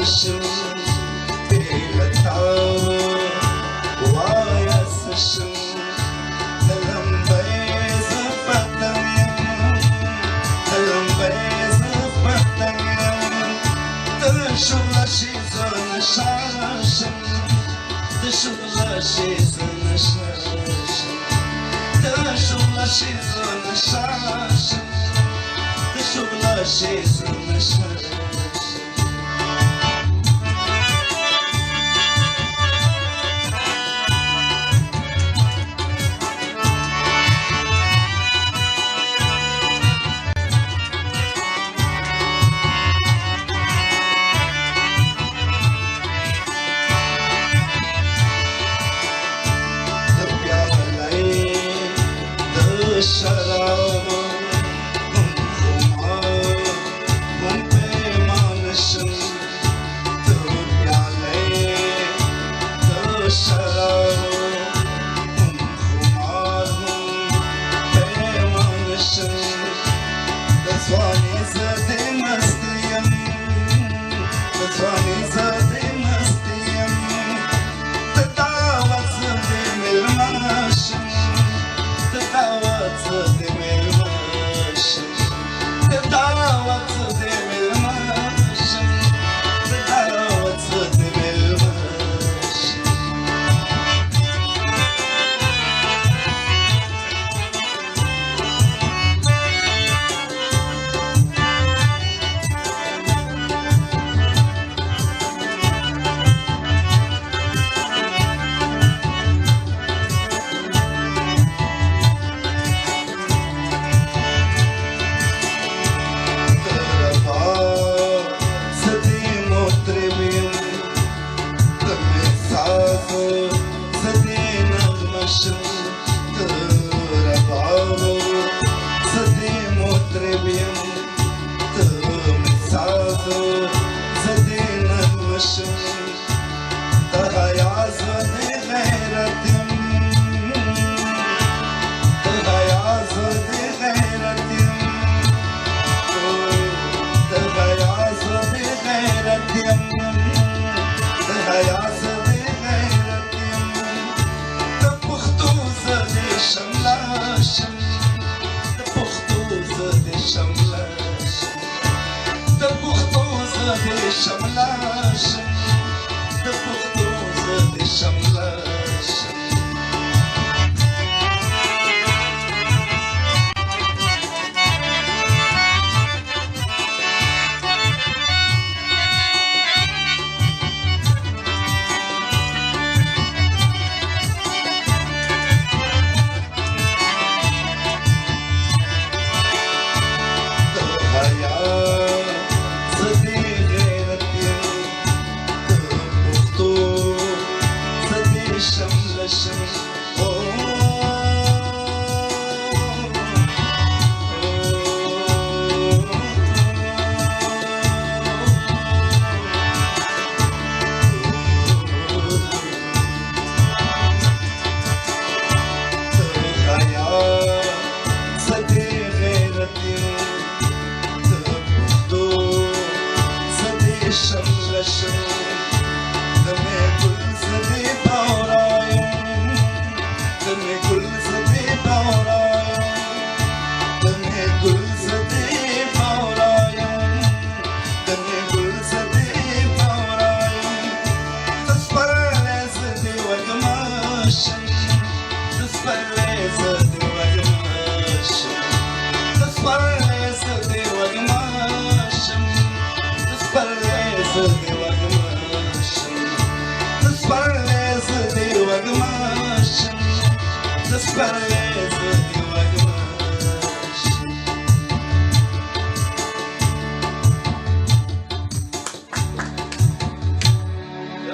شم بيلتاو وايس شم دلم بيز فتنم دلم بيز فتنم دشغل شيزن شاشم دشغل شيزن شاشم دشغل شيزن شاشم دشغل شيزن شاشم شراب خمار بمانشم تربي علي شراب خمار بمانشم دسواني زدي مستيم دسواني زدي مستيم تداوت زدي ملماشم تداوت زدي ملماشم تداوت زدي ملماشم تداوت زدي ملماشم شملاشم دبختوز دي شملاشم This